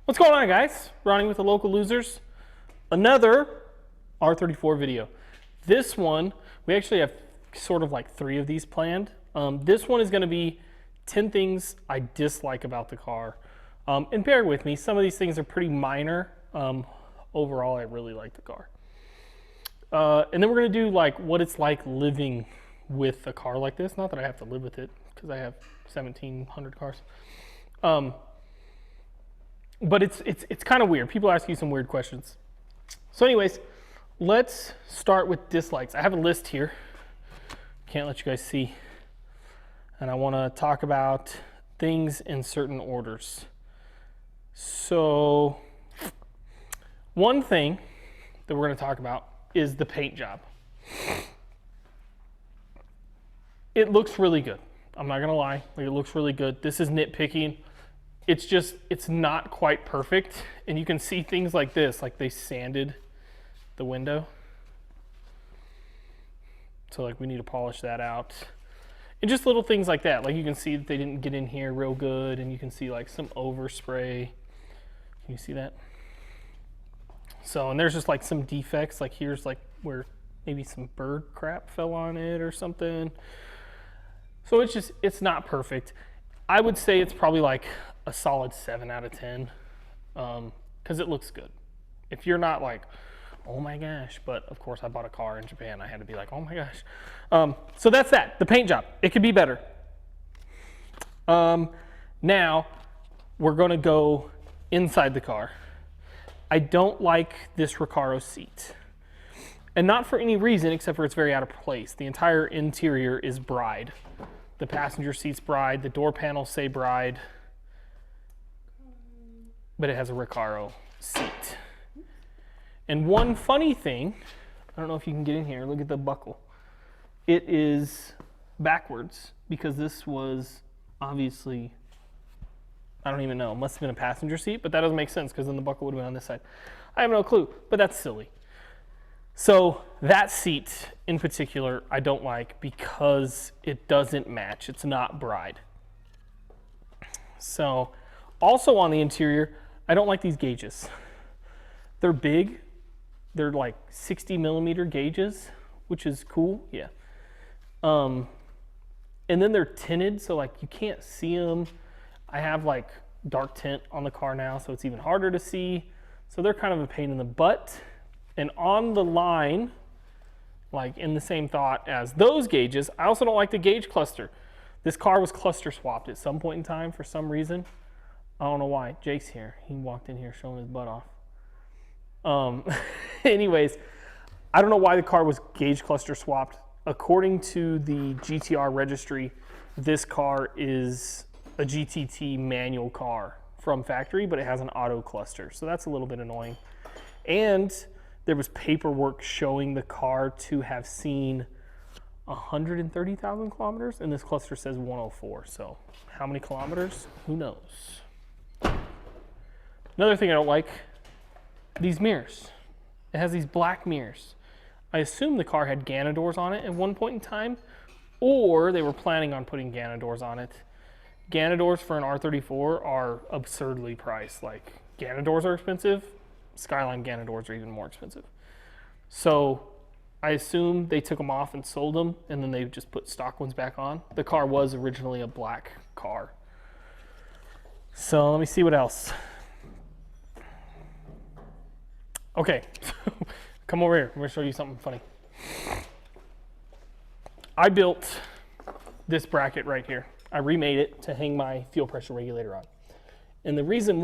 What's going on, guys? Ronnie with the Local Losers. Another R34 video. This one, we actually have sort of like 3 of these planned. This one is going to be 10 things I dislike about the car. And bear with me, some of these things are pretty minor. Overall, I really like the car. And then we're going to do like what it's like living with a car like this. Not that I have to live with it because I have 1,700 cars. But it's kind of weird. People ask you some weird questions. So anyways, let's start with dislikes. I have a list here. Can't let you guys see. And I want to talk about things in certain orders. So one thing that we're going to talk about is the paint job. It looks really good. I'm not going to lie. Like, it looks really good. This is nitpicking. It's not quite perfect. And you can see things like this, like they sanded the window. So like we need to polish that out. And just little things like that. Like you can see that they didn't get in here real good, and you can see like some overspray. Can you see that? So, and there's just like some defects, like here's like where maybe some bird crap fell on it or something. So it's not perfect. I would say it's probably like a solid 7 out of 10 because it looks good. If you're not like, oh my gosh, but of course I bought a car in Japan. I had to be like, oh my gosh. So that's that, the paint job. It could be better. Now we're gonna go inside the car. I don't like this Recaro seat. And not for any reason except for it's very out of place. The entire interior is Bride. The passenger seat's Bride, the door panels say Bride, but it has a Recaro seat. And one funny thing, I don't know if you can get in here, look at the buckle. It is backwards because this was obviously, I don't even know, it must have been a passenger seat, but that doesn't make sense because then the buckle would have been on this side. I have no clue, but that's silly. So that seat in particular, I don't like because it doesn't match. It's not Bride. So also on the interior, I don't like these gauges. They're big. They're like 60 millimeter gauges, which is cool, yeah. And then they're tinted, so like you can't see them. I have like dark tint on the car now, so it's even harder to see. So they're kind of a pain in the butt. And on the line, like in the same thought as those gauges, I also don't like the gauge cluster. This car was cluster swapped at some point in time for some reason. I don't know why. Jake's here. He walked in here showing his butt off. Anyways, I don't know why the car was gauge cluster swapped. According to the GTR registry, this car is a GTT manual car from factory, but it has an auto cluster. So that's a little bit annoying. And there was paperwork showing the car to have seen 130,000 kilometers, and this cluster says 104. So how many kilometers? Who knows? Another thing I don't like, these mirrors. It has these black mirrors. I assume the car had Ganadors on it at one point in time, or they were planning on putting Ganadors on it. Ganadors for an R34 are absurdly priced. Like, Ganadors are expensive. Skyline Ganadors are even more expensive. So I assume they took them off and sold them, and then they just put stock ones back on. The car was originally a black car. So let me see what else. Okay, come over here. I'm gonna show you something funny. I built this bracket right here. I remade it to hang my fuel pressure regulator on. And the reason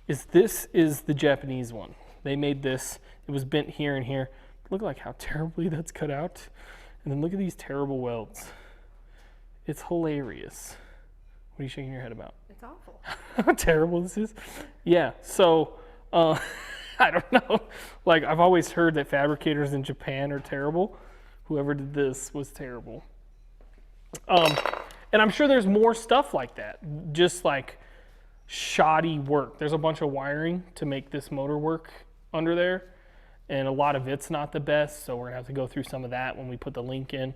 is this is the Japanese one. They made this, it was bent here and here. Look like how terribly that's cut out. And then look at these terrible welds. It's hilarious. What are you shaking your head about? It's awful. How terrible this is. Yeah, so I don't know. Like, I've always heard that fabricators in Japan are terrible. Whoever did this was terrible. And I'm sure there's more stuff like that. Just like shoddy work. There's a bunch of wiring to make this motor work under there, and a lot of it's not the best, so we're gonna have to go through some of that when we put the link in.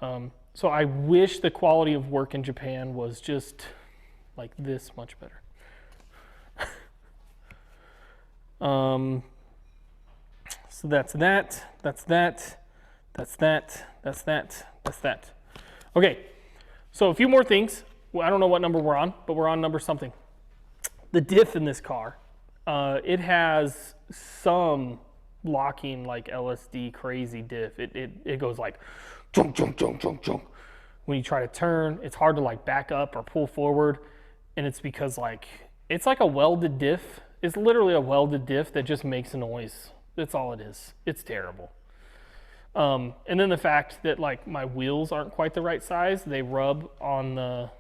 So I wish the quality of work in Japan was just like this much better. So that's that, that's that, that's that, that's that, that's that. Okay, so a few more things. Well, I don't know what number we're on, but we're on number something. The diff in this car, it has some locking like LSD crazy diff. It goes like junk, junk, junk, junk, junk. When you try to turn, it's hard to like back up or pull forward. And it's because like, it's like a welded diff. It's literally a welded diff that just makes a noise. That's all it is. It's terrible. And then the fact that like my wheels aren't quite the right size, they rub on the,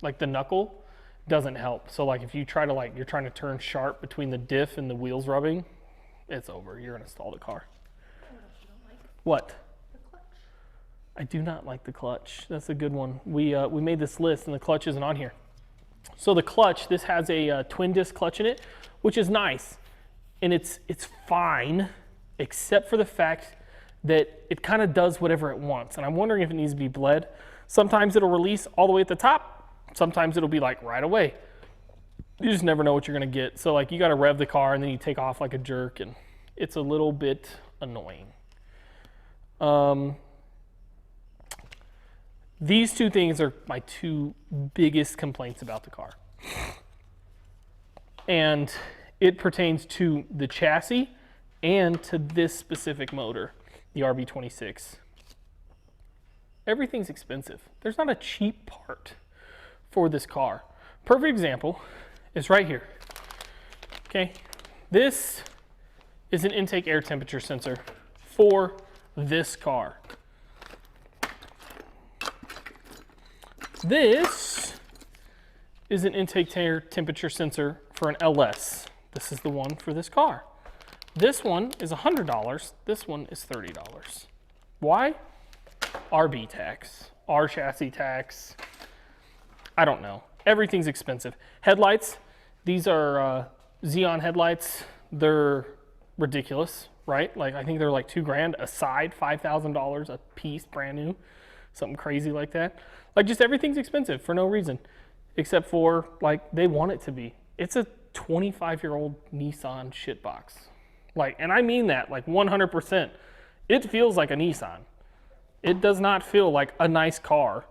like the knuckle doesn't help. So like if you try to like, you're trying to turn sharp between the diff and the wheels rubbing, it's over. You're gonna stall the car. What? I do not like the clutch. That's a good one. We made this list and the clutch isn't on here. So the clutch, this has a twin disc clutch in it, which is nice. And it's fine, except for the fact that it kind of does whatever it wants. And I'm wondering if it needs to be bled. Sometimes it'll release all the way at the top. Sometimes it'll be like right away. You just never know what you're gonna get. So like you gotta rev the car and then you take off like a jerk, and it's a little bit annoying. These two things are my two biggest complaints about the car. And it pertains to the chassis and to this specific motor, the RB26. Everything's expensive. There's not a cheap part for this car. Perfect example is right here. Okay, this is an intake air temperature sensor for this car. This is an intake air temperature sensor for an LS. This is the one for this car. This one is $100. This one is $30. Why? RB tax, R chassis tax. I don't know. Everything's expensive. Headlights, these are Xeon headlights. They're ridiculous, right? Like I think they're like $2,000 a side, $5,000 a piece, brand new, something crazy like that. Like just everything's expensive for no reason, except for like they want it to be. It's a 25-year-old Nissan shitbox. Like, and I mean that like 100%. It feels like a Nissan. It does not feel like a nice car.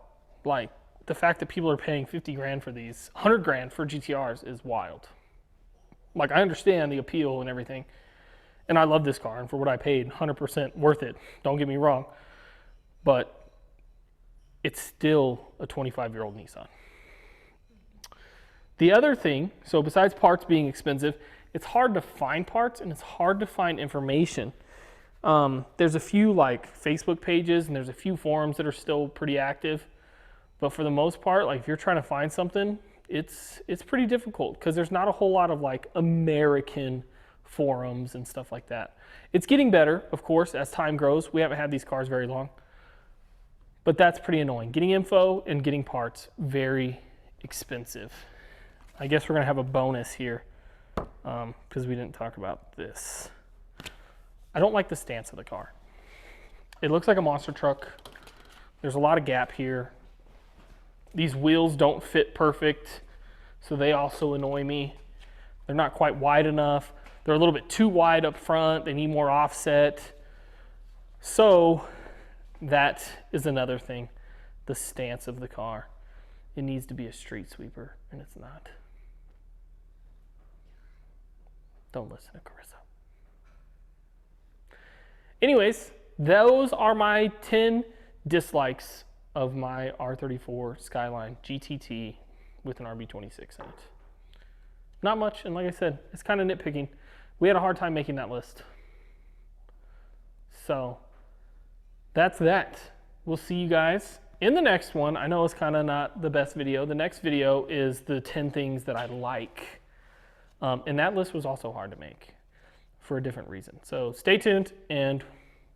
Like the fact that people are paying 50 grand for these, 100 grand for GTRs is wild. Like I understand the appeal and everything. And I love this car, and for what I paid, 100% worth it. Don't get me wrong. But it's still a 25-year-old Nissan. The other thing, so besides parts being expensive, it's hard to find parts and it's hard to find information. There's a few like Facebook pages and there's a few forums that are still pretty active. But for the most part, like if you're trying to find something, it's pretty difficult because there's not a whole lot of like American forums and stuff like that. It's getting better, of course, as time grows. We haven't had these cars very long. But that's pretty annoying. Getting info and getting parts, very expensive. I guess we're gonna have a bonus here because we didn't talk about this. I don't like the stance of the car. It looks like a monster truck. There's a lot of gap here. These wheels don't fit perfect, so they also annoy me. They're not quite wide enough. They're a little bit too wide up front. They need more offset. So that is another thing, the stance of the car. It needs to be a street sweeper, and it's not. Don't listen to Carissa. Anyways, those are my 10 dislikes of my R34 Skyline GTT with an RB26 in it. Not much, and like I said, it's kind of nitpicking. We had a hard time making that list. So that's that. We'll see you guys in the next one. I know it's kind of not the best video. The next video is the 10 things that I like. And that list was also hard to make for a different reason. So stay tuned and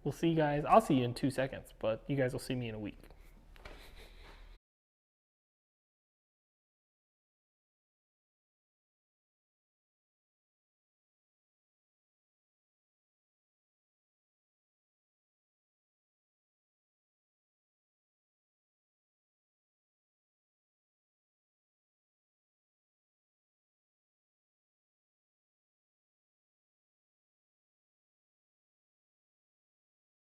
we'll see you guys. I'll see you in 2 seconds, but you guys will see me in a week.